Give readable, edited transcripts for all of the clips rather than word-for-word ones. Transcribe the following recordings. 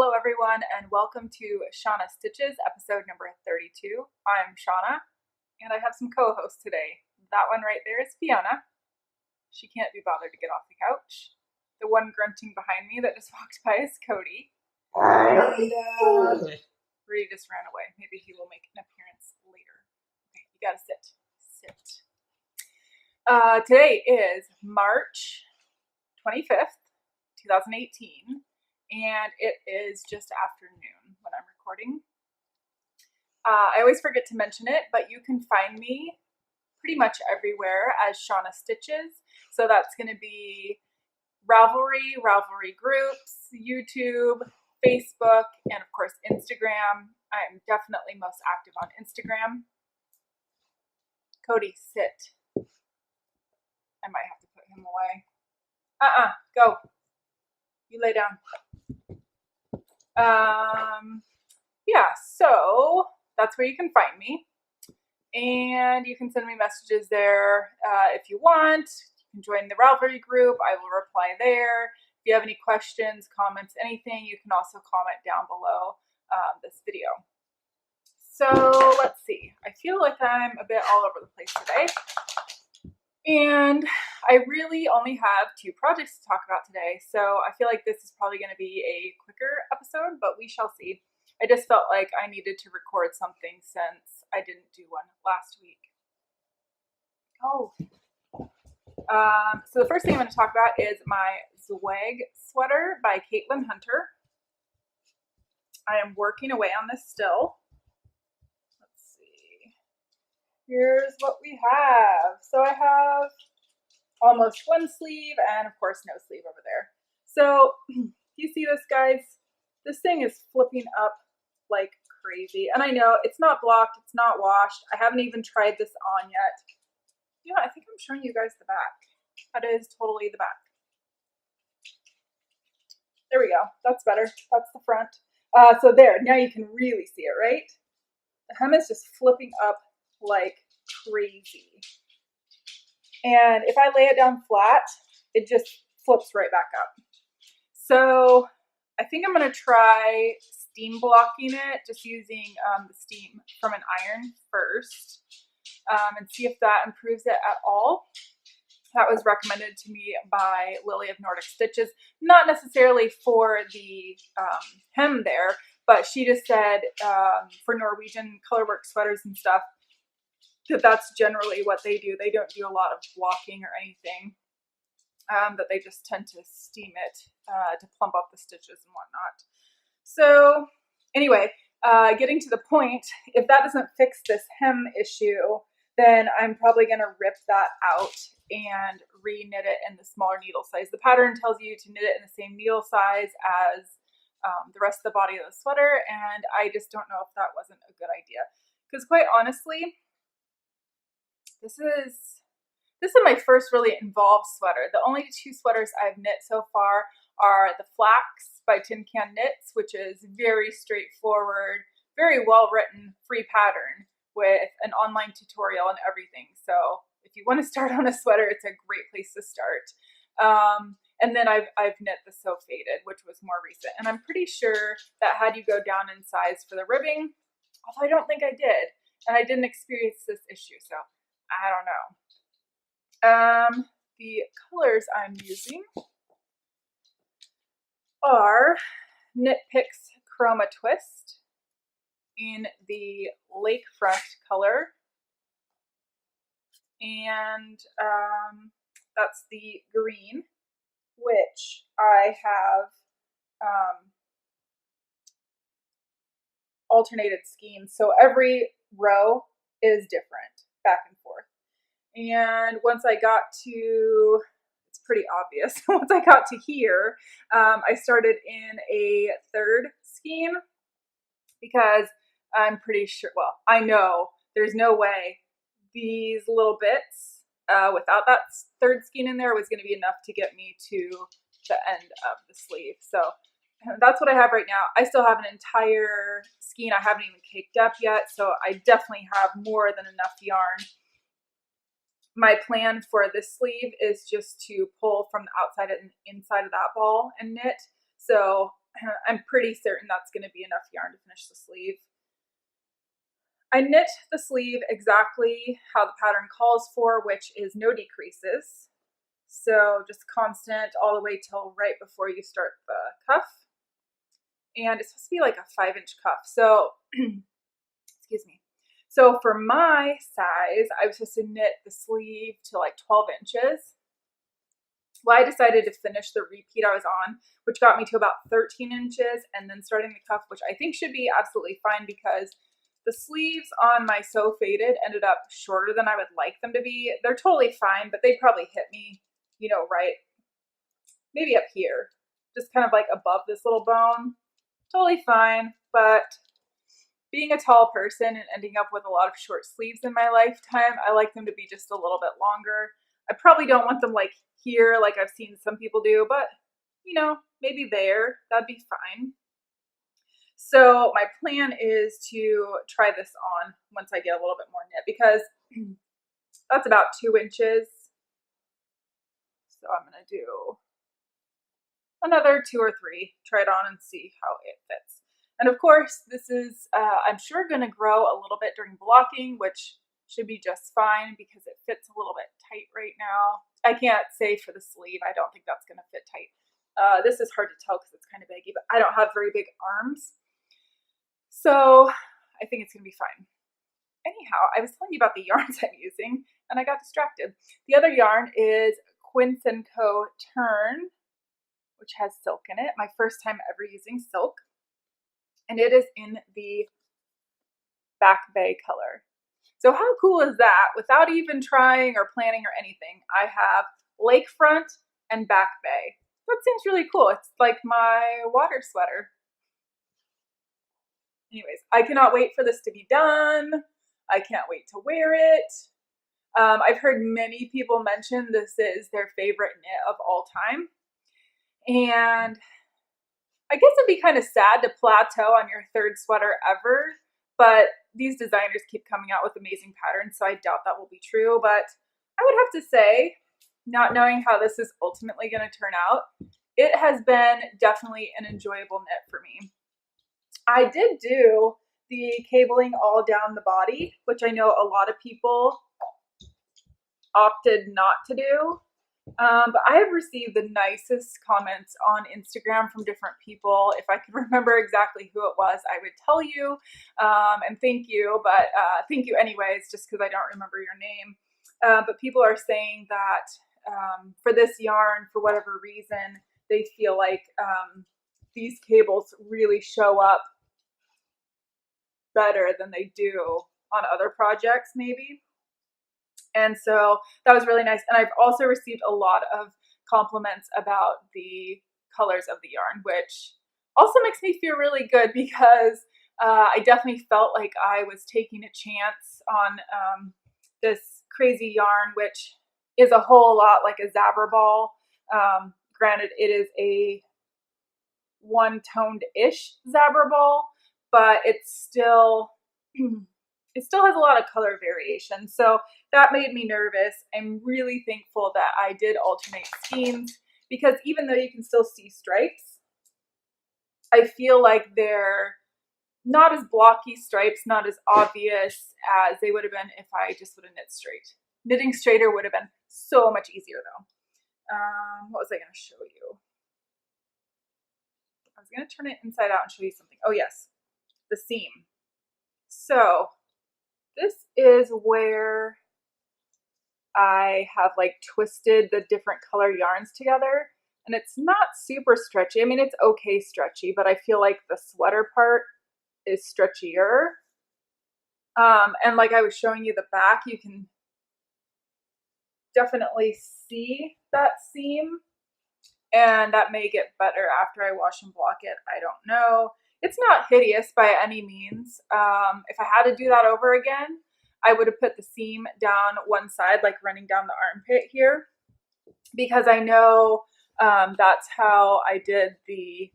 Hello everyone and welcome to Shauna Stitches, episode number 32. I'm Shauna and I have some co-hosts today. That one right there is Fiona. She can't be bothered to get off the couch. The one grunting behind me that just walked by is Cody. And Rudy just ran away. Maybe he will make an appearance later. Okay, you gotta sit. Sit. Today is March 25th, 2018. And it is just afternoon when I'm recording. I always forget to mention it, but you can find me pretty much everywhere as Shauna Stitches. So that's going to be Ravelry groups, YouTube, Facebook, and of course Instagram. I'm definitely most active on Instagram. Cody, sit. I might have to put him away. Go. You lay down. Yeah, so that's where you can find me. And you can send me messages there if you want. You can join the Ravelry group. I will reply there. If you have any questions, comments, anything, you can also comment down below this video. So let's see. I feel like I'm a bit all over the place today. And I really only have 2 projects to talk about today, so I feel like this is probably going to be a quicker episode, but we shall see. I just felt like I needed to record something since I didn't do one last week. So the first thing I'm going to talk about is my Zwag sweater by Caitlin Hunter. I am working away on this still. Here's what we have. So I have almost one sleeve and of course no sleeve over there. So you see this, guys? This thing is flipping up like crazy. And I know it's not blocked, it's not washed. I haven't even tried this on yet. You know, I think I'm showing you guys the back. That is totally the back. There we go. That's better. That's the front. So there, now you can really see it, right? The hem is just flipping up like crazy. And if I lay it down flat, it just flips right back up. So I think I'm going to try steam blocking it, just using the steam from an iron first, and see if that improves it at all. That was recommended to me by Lily of Nordic Stitches, not necessarily for the hem there, but she just said for Norwegian colorwork sweaters and stuff, that's generally what they do. They don't do a lot of blocking or anything, that they just tend to steam it to plump up the stitches and whatnot. So anyway, getting to the point, if that doesn't fix this hem issue, then I'm probably going to rip that out and re-knit it in the smaller needle size. The pattern tells you to knit it in the same needle size as the rest of the body of the sweater, and I just don't know if that wasn't a good idea. Because quite honestly, this is my first really involved sweater. The only 2 sweaters I've knit so far are the Flax by Tin Can Knits, which is very straightforward, very well written, free pattern with an online tutorial and everything. So if you want to start on a sweater, it's a great place to start. And then I've knit the So Faded, which was more recent. And I'm pretty sure that had you go down in size for the ribbing, although I don't think I did, and I didn't experience this issue, so I don't know. The colors I'm using are Knit Picks Chroma Twist in the Lakefront color, and that's the green, which I have alternated schemes, so every row is different, back and forth. And once I got to, it's pretty obvious, once I got to here, I started in a 3rd scheme because I'm pretty sure, well, I know there's no way these little bits without that 3rd skein in there was going to be enough to get me to the end of the sleeve. So that's what I have right now. I still have an entire skein I haven't even caked up yet, so I definitely have more than enough yarn. My plan for this sleeve is just to pull from the outside and inside of that ball and knit. So I'm pretty certain that's going to be enough yarn to finish the sleeve. I knit the sleeve exactly how the pattern calls for, which is no decreases. So just constant all the way till right before you start the cuff. And it's supposed to be like a 5-inch cuff. So, excuse me. So for my size, I was supposed to knit the sleeve to like 12 inches. Well, I decided to finish the repeat I was on, which got me to about 13 inches, and then starting the cuff, which I think should be absolutely fine because the sleeves on my So Faded ended up shorter than I would like them to be. They're totally fine, but they probably hit me, you know, right, maybe up here, just kind of like above this little bone. Totally fine, but being a tall person and ending up with a lot of short sleeves in my lifetime, I like them to be just a little bit longer. I probably don't want them like here, like I've seen some people do, but you know, maybe there, that'd be fine. So my plan is to try this on once I get a little bit more knit, because that's about 2 inches. So I'm gonna do another 2 or 3, try it on and see how it fits. And of course, this is, I'm sure, going to grow a little bit during blocking, which should be just fine because it fits a little bit tight right now. I can't say for the sleeve. I don't think that's going to fit tight. This is hard to tell because it's kind of baggy, but I don't have very big arms. So I think it's going to be fine. Anyhow, I was telling you about the yarns I'm using, and I got distracted. The other yarn is Quince & Co. Turn, which has silk in it. My first time ever using silk. And it is in the back bay color. So how cool is that? Without even trying or planning or anything, I have lakefront and back bay. That seems really cool. It's like my water sweater. Anyways, I cannot wait for this to be done. I can't wait to wear it. I've heard many people mention this is their favorite knit of all time. And I guess it'd be kind of sad to plateau on your third sweater ever, but these designers keep coming out with amazing patterns, so I doubt that will be true. But I would have to say, not knowing how this is ultimately going to turn out, it has been definitely an enjoyable knit for me. I did do the cabling all down the body, which I know a lot of people opted not to do. But I have received the nicest comments on Instagram from different people. If I could remember exactly who it was, I would tell you, and thank you, but thank you anyways, just because I don't remember your name. But people are saying that for this yarn, for whatever reason, they feel like these cables really show up better than they do on other projects, maybe. And so that was really nice. And I've also received a lot of compliments about the colors of the yarn, which also makes me feel really good because I definitely felt like I was taking a chance on this crazy yarn, which is a whole lot like a Zabber ball. Granted, it is a one-toned-ish Zabber ball, but it's still... it still has a lot of color variation, so that made me nervous. I'm really thankful that I did alternate skeins because even though you can still see stripes, I feel like they're not as blocky stripes, not as obvious as they would have been if I just would have knit straight. Knitting straighter would have been so much easier though. What was I going to show you? I was going to turn it inside out and show you something. Oh yes, the seam. So this is where I have like twisted the different color yarns together, and it's not super stretchy. I mean, it's okay stretchy, but I feel like the sweater part is stretchier. And like I was showing you the back, you can definitely see that seam, and that may get better after I wash and block it. I don't know. It's not hideous by any means. If I had to do that over again, I would have put the seam down one side, like running down the armpit here, because I know that's how I did the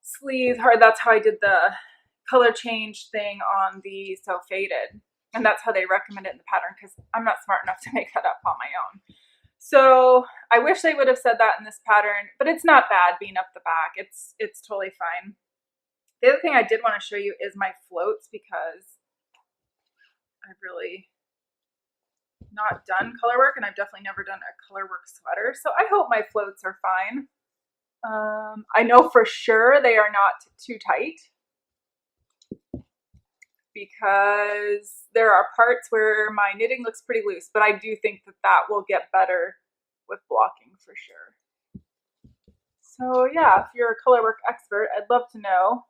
sleeves, or that's how I did the color change thing on the So Faded. And that's how they recommend it in the pattern, because I'm not smart enough to make that up on my own. So I wish they would have said that in this pattern, but it's not bad being up the back. It's totally fine. The other thing I did want to show you is my floats, because I've really not done color work, and I've definitely never done a color work sweater. So I hope my floats are fine. I know for sure they are not too tight, because there are parts where my knitting looks pretty loose, but I do think that that will get better with blocking for sure. So yeah, if you're a color work expert, I'd love to know,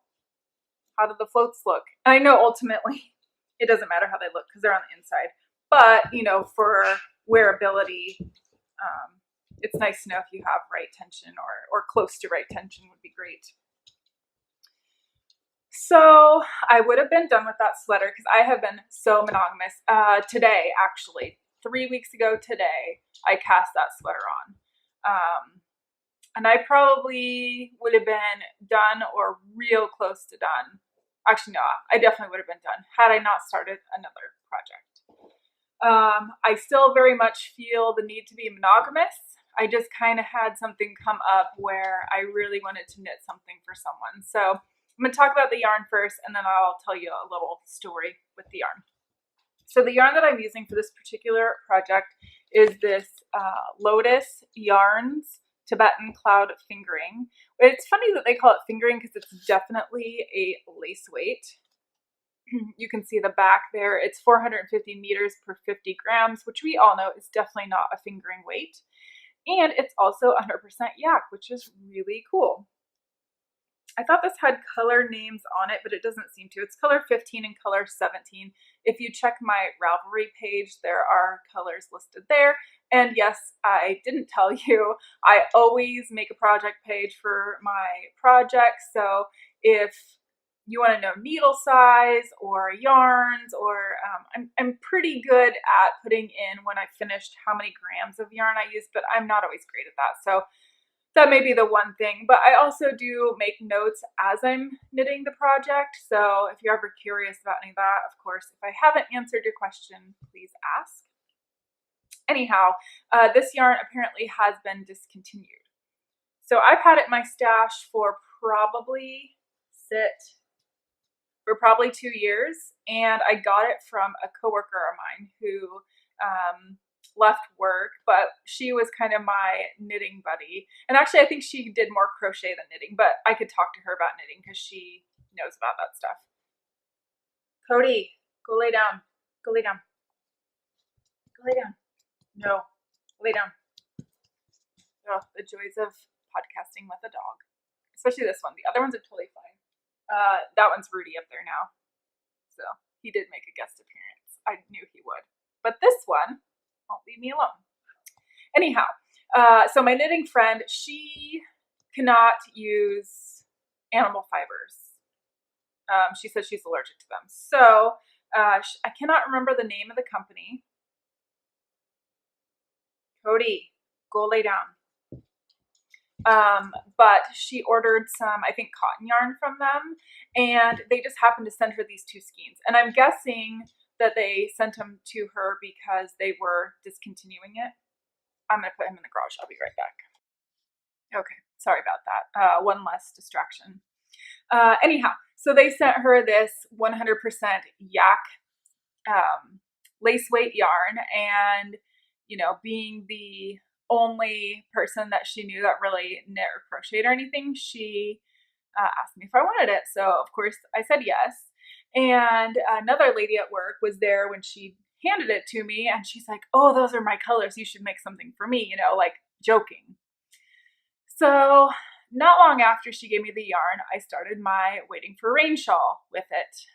how do the floats look? And I know ultimately it doesn't matter how they look because they're on the inside, but you know, for wearability, it's nice to know if you have right tension or close to right tension would be great. So I would have been done with that sweater because I have been so monogamous. Today, actually, 3 weeks ago today, I cast that sweater on. And I probably would have been done or real close to done. Actually, no, I definitely would have been done had I not started another project. I still very much feel the need to be monogamous. I just kind of had something come up where I really wanted to knit something for someone. So I'm going to talk about the yarn first, and then I'll tell you a little story with the yarn. So the yarn that I'm using for this particular project is this Lotus Yarns Tibetan Cloud Fingering. It's funny that they call it fingering because it's definitely a lace weight. You can see the back there. It's 450 meters per 50 grams, which we all know is definitely not a fingering weight. And it's also 100% yak, which is really cool. I thought this had color names on it, but it doesn't seem to. It's color 15 and color 17. If you check my Ravelry page, there are colors listed there. And yes, I didn't tell you, I always make a project page for my projects. So if you want to know needle size or yarns, or I'm pretty good at putting in when I finished how many grams of yarn I use, but I'm not always great at that. So that may be the one thing, but I also do make notes as I'm knitting the project. So if you're ever curious about any of that, of course, if I haven't answered your question, please ask. Anyhow, this yarn apparently has been discontinued. So I've had it in my stash for probably 2 years, and I got it from a coworker of mine who left work, but she was kind of my knitting buddy. And actually, I think she did more crochet than knitting, but I could talk to her about knitting because she knows about that stuff. Cody, go lay down. Go lay down. Go lay down. No, lay down. Oh, the joys of podcasting with a dog, especially this one. The other ones are totally fine. That one's Rudy up there now. So he did make a guest appearance. I knew he would. But this one won't leave me alone. Anyhow, so my knitting friend, she cannot use animal fibers. She says she's allergic to them. So I cannot remember the name of the company. Cody, go lay down. But she ordered some, I think, cotton yarn from them, and they just happened to send her these 2 skeins. And I'm guessing that they sent them to her because they were discontinuing it. I'm going to put him in the garage. I'll be right back. Okay, sorry about that. One less distraction. Anyhow, so they sent her this 100% yak lace weight yarn, and, you know, being the only person that she knew that really knit or crocheted or anything, she asked me if I wanted it. So of course I said yes. And another lady at work was there when she handed it to me, and she's like, "Oh, those are my colors. You should make something for me," you know, like joking. So not long after she gave me the yarn, I started my Waiting for Rain shawl with it.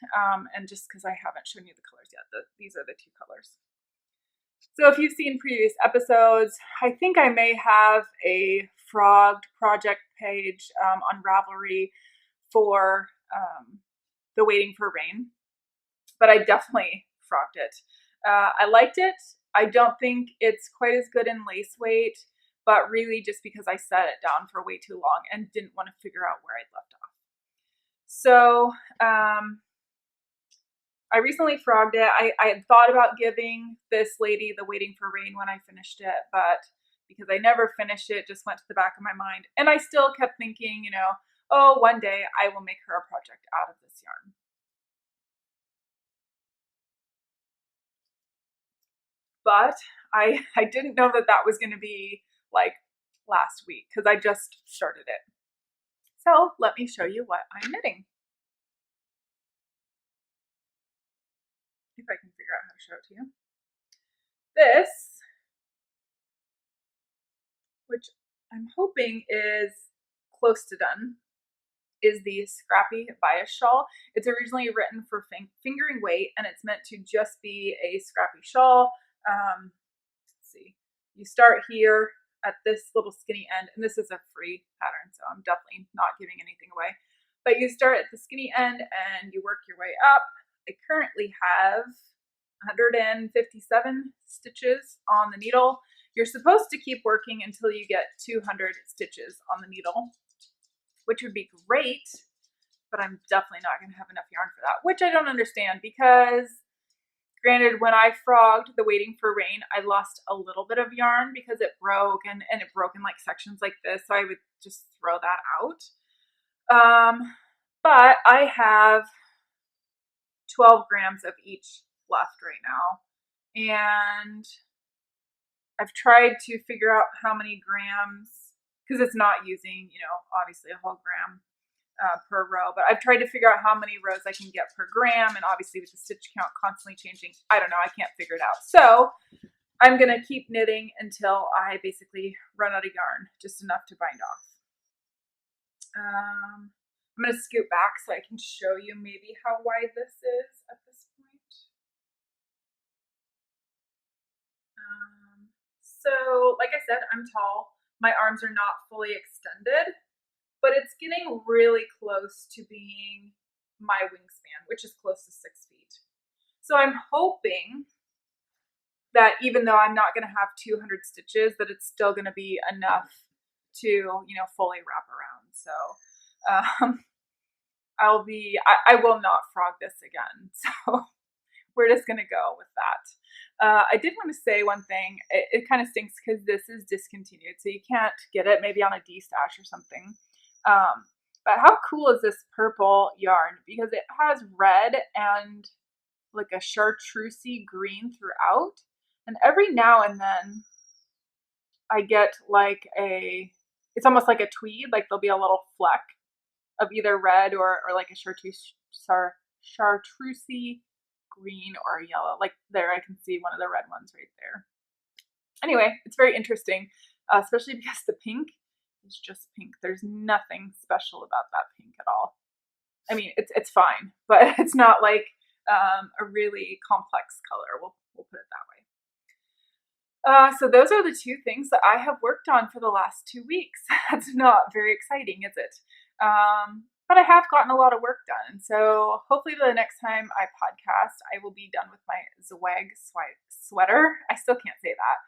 And just because I haven't shown you the colors yet, these are the 2 colors. So if you've seen previous episodes, I think I may have a frogged project page on Ravelry for the Waiting for Rain, but I definitely frogged it. I liked it. I don't think it's quite as good in lace weight, but really just because I set it down for way too long and didn't want to figure out where I'd left off. So I recently frogged it. I had thought about giving this lady the Waiting for Rain when I finished it, but because I never finished it, just went to the back of my mind. And I still kept thinking, oh, one day I will make her a project out of this yarn. But I didn't know that was going to be like last week because I just started it. So let me show you what I'm knitting. If I can figure out how to show it to you. This, which I'm hoping is close to done, is the Scrappy Bias Shawl. It's originally written for fingering weight, and it's meant to just be a scrappy shawl. Let's see. You start here at this little skinny end, and this is a free pattern, so I'm definitely not giving anything away. But you start at the skinny end and you work your way up. I currently have 157 stitches on the needle. You're supposed to keep working until you get 200 stitches on the needle, which would be great, but I'm definitely not going to have enough yarn for that, which I don't understand because granted, when I frogged the Waiting for Rain, I lost a little bit of yarn because it broke and it broke in like sections like this. So I would just throw that out. But I have 12 grams of each left right now. And I've tried to figure out how many grams, because it's not using, obviously a whole gram per row, but I've tried to figure out how many rows I can get per gram, and obviously with the stitch count constantly changing, I don't know, I can't figure it out. So I'm gonna keep knitting until I basically run out of yarn, just enough to bind off. I'm gonna scoot back so I can show you maybe how wide this is at this point. So like I said, I'm tall. My arms are not fully extended, but it's getting really close to being my wingspan, which is close to 6 feet. So I'm hoping that even though I'm not going to have 200 stitches, that it's still going to be enough to, fully wrap around. So I will not frog this again. So we're just going to go with that. I did want to say one thing. It kind of stinks because this is discontinued, so you can't get it maybe on a D-stash or something. But how cool is this purple yarn? Because it has red and like a chartreusey green throughout. And every now and then I get like it's almost like a tweed, like there'll be a little fleck of either red or like a chartreusey green or yellow. Like there, I can see one of the red ones right there. Anyway, it's very interesting, especially because the pink is just pink. There's nothing special about that pink at all. I mean, it's fine, but it's not like a really complex color. We'll put it that way. So those are the two things that I have worked on for the last 2 weeks. That's not very exciting, is it? But I have gotten a lot of work done. So hopefully the next time I podcast, I will be done with my Zwag sweater. I still can't say that.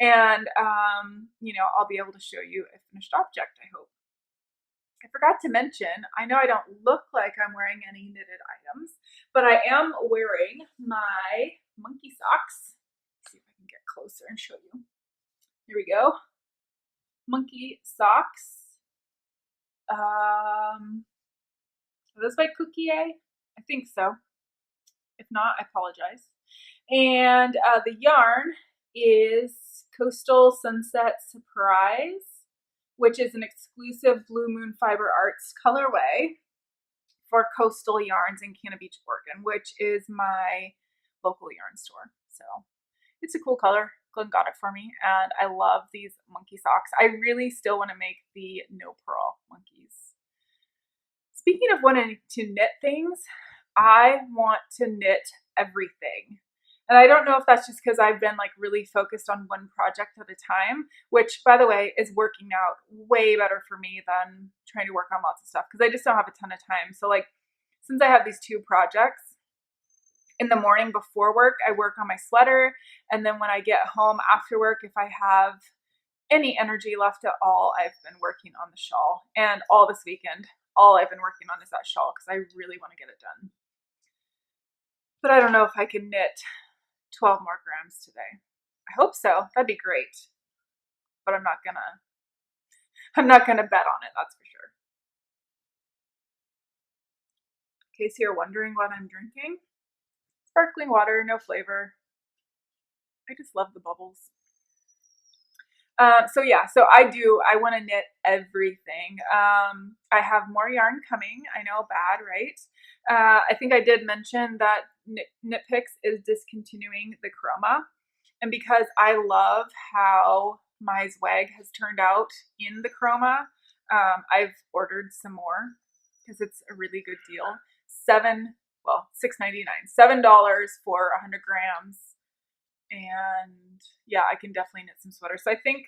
And, I'll be able to show you a finished object, I hope. I forgot to mention, I know I don't look like I'm wearing any knitted items, but I am wearing my monkey socks. Let's see if I can get closer and show you. Here we go. Monkey socks. Are those by Cookie? I think so. If not, I apologize. And the yarn is Coastal Sunset Surprise, which is an exclusive Blue Moon Fiber Arts colorway for Coastal Yarns in Cannon Beach, Oregon, which is my local yarn store. So it's a cool color. Glenn got it for me, and I love these monkey socks. I really still want to make the no purl monkeys. Speaking of wanting to knit things, I want to knit everything. And I don't know if that's just because I've been like really focused on one project at a time, which by the way is working out way better for me than trying to work on lots of stuff because I just don't have a ton of time. So like since I have these 2 projects, in the morning before work, I work on my sweater. And then when I get home after work, if I have any energy left at all, I've been working on the shawl. And all this weekend, all I've been working on is that shawl because I really want to get it done. But I don't know if I can knit 12 more grams today. I hope so. That'd be great. but I'm not gonna bet on it, that's for sure. In case you're wondering what I'm drinking, sparkling water, no flavor. I just love the bubbles. So yeah, so I want to knit everything. I have more yarn coming. I know, bad, right? I think I did mention that Knit Picks is discontinuing the chroma. And because I love how my Zwag has turned out in the chroma, I've ordered some more because it's a really good deal. $6.99, $7 for 100 grams. And yeah, I can definitely knit some sweaters. So I think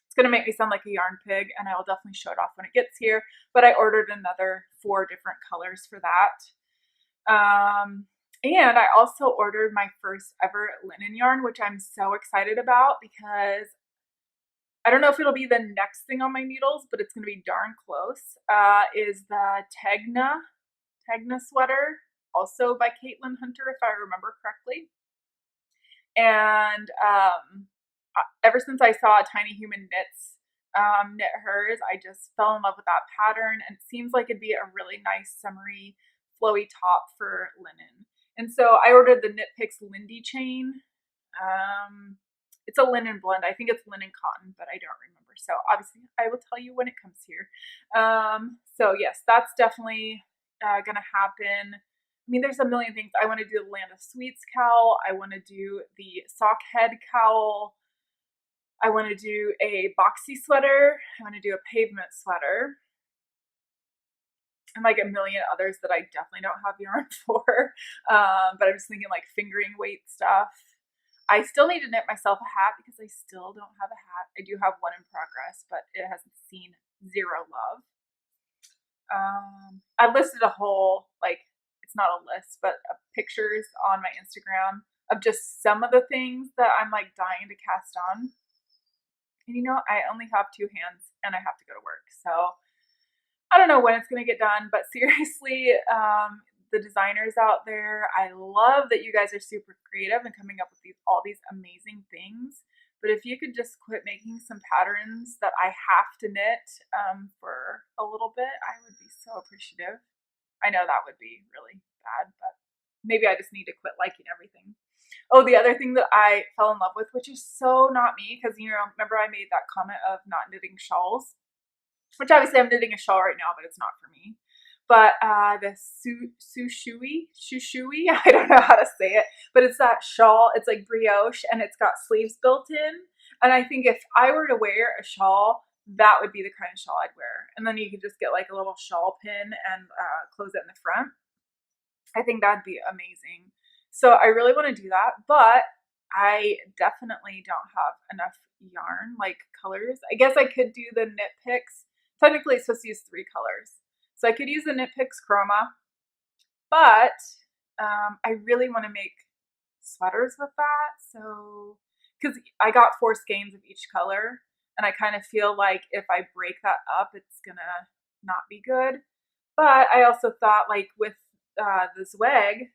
it's going to make me sound like a yarn pig, and I will definitely show it off when it gets here. But I ordered another 4 different colors for that. And I also ordered my first ever linen yarn, which I'm so excited about because I don't know if it'll be the next thing on my needles, but it's going to be darn close. Is the Tegna sweater, also by Caitlin Hunter, if I remember correctly. And ever since I saw Tiny Human Knits knit hers, I just fell in love with that pattern, and it seems like it'd be a really nice summery flowy top for linen. And so I ordered the Knit Picks Lindy chain. It's a linen blend. I think it's linen cotton, but I don't remember. So obviously I will tell you when it comes here. So yes, that's definitely gonna happen. I mean, there's a million things. I want to do the Land of Sweets cowl. I want to do the sock head cowl. I want to do a boxy sweater. I want to do a pavement sweater. And like a million others that I definitely don't have yarn for. But I'm just thinking like fingering weight stuff. I still need to knit myself a hat because I still don't have a hat. I do have one in progress, but it hasn't seen zero love. I listed a whole, like, it's not a list, but pictures on my Instagram of just some of the things that I'm like dying to cast on. And you know, I only have 2 hands and I have to go to work. So I don't know when it's going to get done, but seriously, the designers out there, I love that you guys are super creative and coming up with all these amazing things. But if you could just quit making some patterns that I have to knit for a little bit, I would be so appreciative. I know that would be really bad, but maybe I just need to quit liking everything. Oh, the other thing that I fell in love with, which is so not me, because, you know, remember I made that comment of not knitting shawls, which obviously I'm knitting a shawl right now, but it's not for me. But the shushui, I don't know how to say it, but it's that shawl. It's like brioche and it's got sleeves built in. And I think if I were to wear a shawl, that would be the kind of shawl I'd wear. And then you could just get like a little shawl pin and close it in the front. I think that'd be amazing. So I really want to do that, but I definitely don't have enough yarn, like colors. I guess I could do the Knit Picks. Technically it's supposed to use 3 colors. So I could use the Knit Picks chroma, but I really want to make sweaters with that. So, because I got 4 skeins of each color, and I kind of feel like if I break that up, it's gonna not be good. But I also thought, like with the Zweg,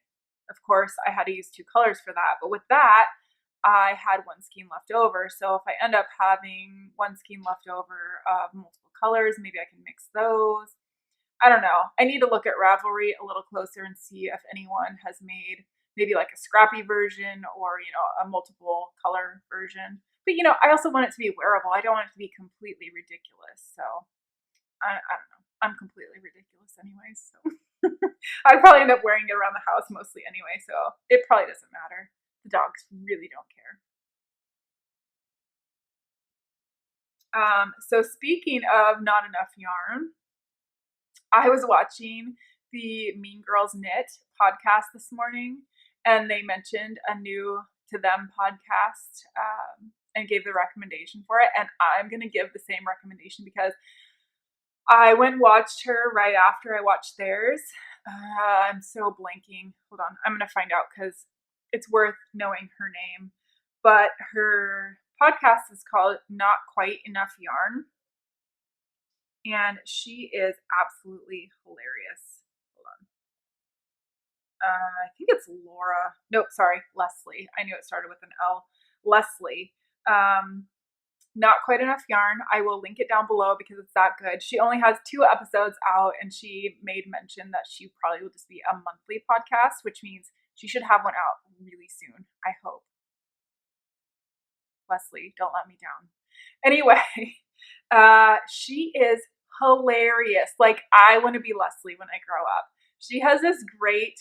of course, I had to use 2 colors for that. But with that, I had 1 skein left over. So if I end up having 1 skein left over of multiple colors, maybe I can mix those. I don't know. I need to look at Ravelry a little closer and see if anyone has made maybe like a scrappy version or, you know, a multiple color version. But, you know, I also want it to be wearable. I don't want it to be completely ridiculous. So I don't know. I'm completely ridiculous anyway. So I'd probably end up wearing it around the house mostly anyway. So it probably doesn't matter. The dogs really don't care. So speaking of not enough yarn, I was watching the Mean Girls Knit podcast this morning, and they mentioned a new to them podcast and gave the recommendation for it. And I'm going to give the same recommendation because I went and watched her right after I watched theirs. I'm so blanking. Hold on. I'm going to find out because it's worth knowing her name. But her podcast is called Not Quite Enough Yarn. And she is absolutely hilarious. Hold on. I think it's Laura. Nope, sorry, Leslie. I knew it started with an L. Leslie. Not Quite Enough Yarn. I will link it down below because it's that good. She only has 2 episodes out, and she made mention that she probably will just be a monthly podcast, which means she should have one out really soon, I hope. Leslie, don't let me down. Anyway, she is hilarious. Like, I want to be Leslie when I grow up. She has this great,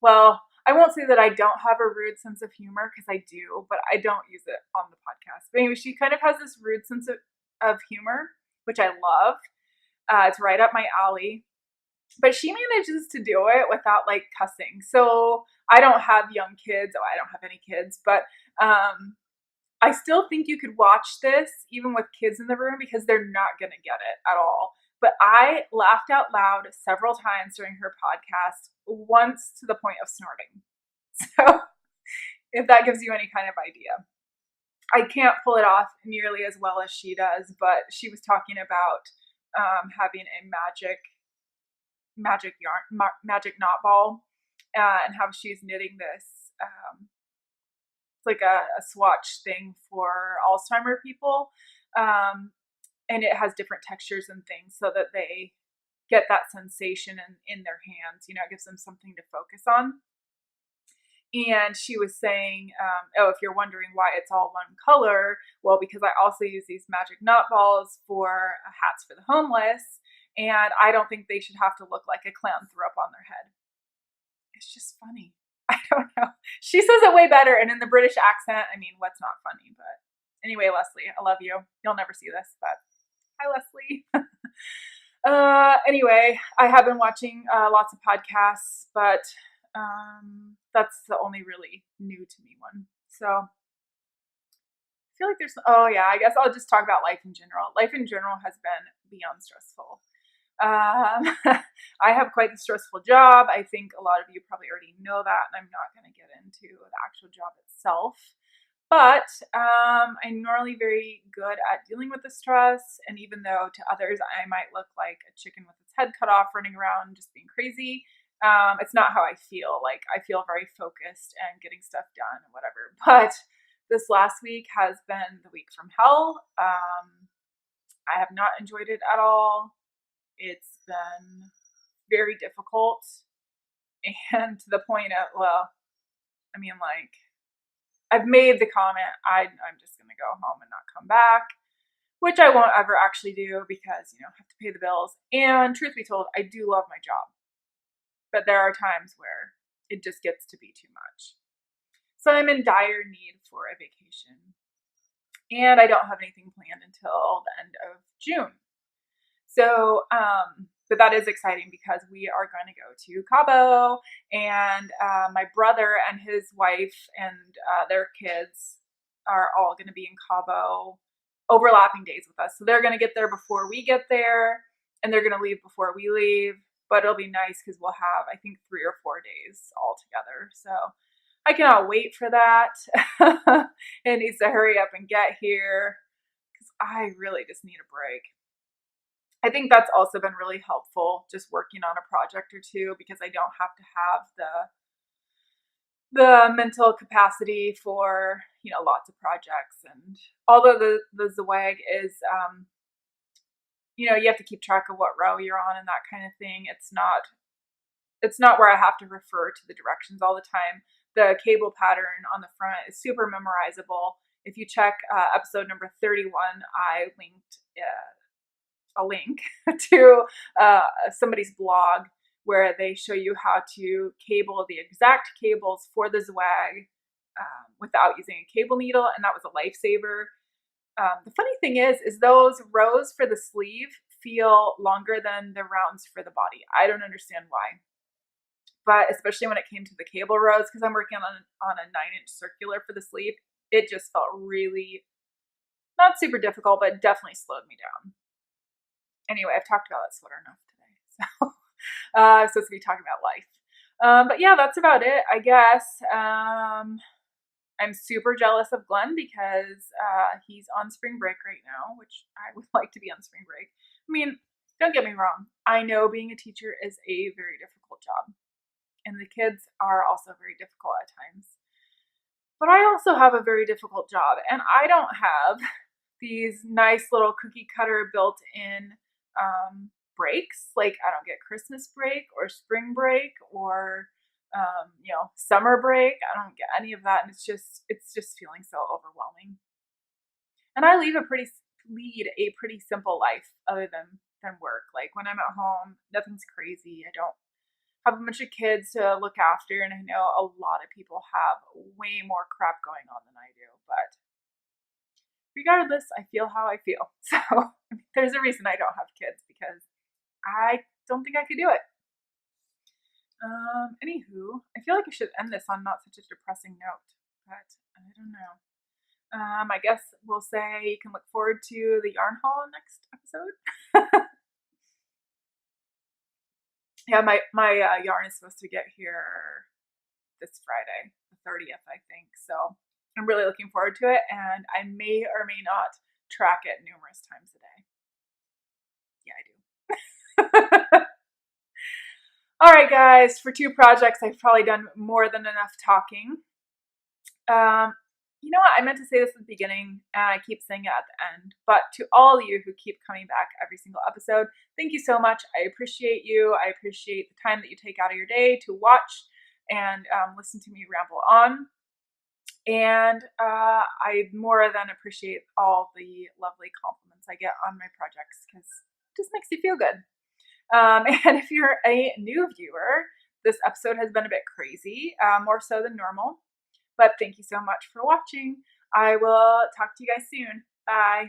well, I won't say that I don't have a rude sense of humor, because I do, but I don't use it on the podcast. But anyway, she kind of has this rude sense of humor, which I love. It's right up my alley. But she manages to do it without like cussing. So I don't have young kids. Oh, I don't have any kids, but I still think you could watch this even with kids in the room because they're not going to get it at all. But I laughed out loud several times during her podcast, once to the point of snorting. So if that gives you any kind of idea. I can't pull it off nearly as well as she does, but she was talking about having a magic yarn, magic knot ball, and how she's knitting this. It's like a swatch thing for Alzheimer people, and it has different textures and things so that they get that sensation in their hands. It gives them something to focus on. And she was saying, if you're wondering why it's all one color, well, because I also use these magic knot balls for hats for the homeless, and I don't think they should have to look like a clown threw up on their head. It's just funny. I don't know. She says it way better, and in the British accent, I mean, what's not funny? But anyway, Leslie, I love you. You'll never see this, but hi, Leslie. Anyway, I have been watching lots of podcasts, but that's the only really new to me one. So I feel like I guess I'll just talk about life in general. Life in general has been beyond stressful. I have quite the stressful job. I think a lot of you probably already know that, and I'm not going to get into the actual job itself. But I'm normally very good at dealing with the stress, and even though to others I might look like a chicken with its head cut off running around just being crazy, it's not how I feel. Like, I feel very focused and getting stuff done and whatever. But this last week has been the week from hell. I have not enjoyed it at all. It's been very difficult, and to the point of, I've made the comment, I'm just going to go home and not come back, which I won't ever actually do because, I have to pay the bills. And truth be told, I do love my job, but there are times where it just gets to be too much. So I'm in dire need for a vacation, and I don't have anything planned until the end of June. So, but that is exciting because we are going to go to Cabo, and my brother and his wife and their kids are all going to be in Cabo overlapping days with us. So they're going to get there before we get there, and they're going to leave before we leave. But it'll be nice because we'll have, I think, 3 or 4 days all together. So I cannot wait for that. It needs to hurry up and get here because I really just need a break. I think that's also been really helpful, just working on a project or two, because I don't have to have the mental capacity for, lots of projects. And although the Zwag is, you have to keep track of what row you're on and that kind of thing, it's not where I have to refer to the directions all the time. The cable pattern on the front is super memorizable. If you check episode number 31, I linked a link to somebody's blog where they show you how to cable the exact cables for the Zwag without using a cable needle, and that was a lifesaver. The funny thing is those rows for the sleeve feel longer than the rounds for the body. I don't understand why, but especially when it came to the cable rows, because I'm working on a 9-inch circular for the sleeve, it just felt really not super difficult, but definitely slowed me down. Anyway, I've talked about that sweater enough today, so I'm supposed to be talking about life. But yeah, that's about it, I guess. I'm super jealous of Glenn because he's on spring break right now, which I would like to be on spring break. I mean, don't get me wrong. I know being a teacher is a very difficult job, and the kids are also very difficult at times. But I also have a very difficult job, and I don't have these nice little cookie cutter built-in breaks. Like I don't get Christmas break or spring break or summer break. I don't get any of that, and it's just feeling so overwhelming. And I lead a pretty simple life other than work. Like when I'm at home, nothing's crazy. I don't have a bunch of kids to look after, and I know a lot of people have way more crap going on than I do, but regardless, I feel how I feel. So there's a reason I don't have kids, because I don't think I could do it. Anywho, I feel like I should end this on not such a depressing note, but I don't know. I guess we'll say you can look forward to the yarn haul next episode. Yeah, my yarn is supposed to get here this Friday, the 30th, I think. So I'm really looking forward to it, and I may or may not track it numerous times a day. Yeah, I do. All right, guys, for 2 projects, I've probably done more than enough talking. You know what? I meant to say this at the beginning, and I keep saying it at the end. But to all of you who keep coming back every single episode, thank you so much. I appreciate you. I appreciate the time that you take out of your day to watch and listen to me ramble on. And I more than appreciate all the lovely compliments I get on my projects, because it just makes you feel good. And if you're a new viewer, this episode has been a bit crazy, more so than normal. But thank you so much for watching. I will talk to you guys soon. Bye.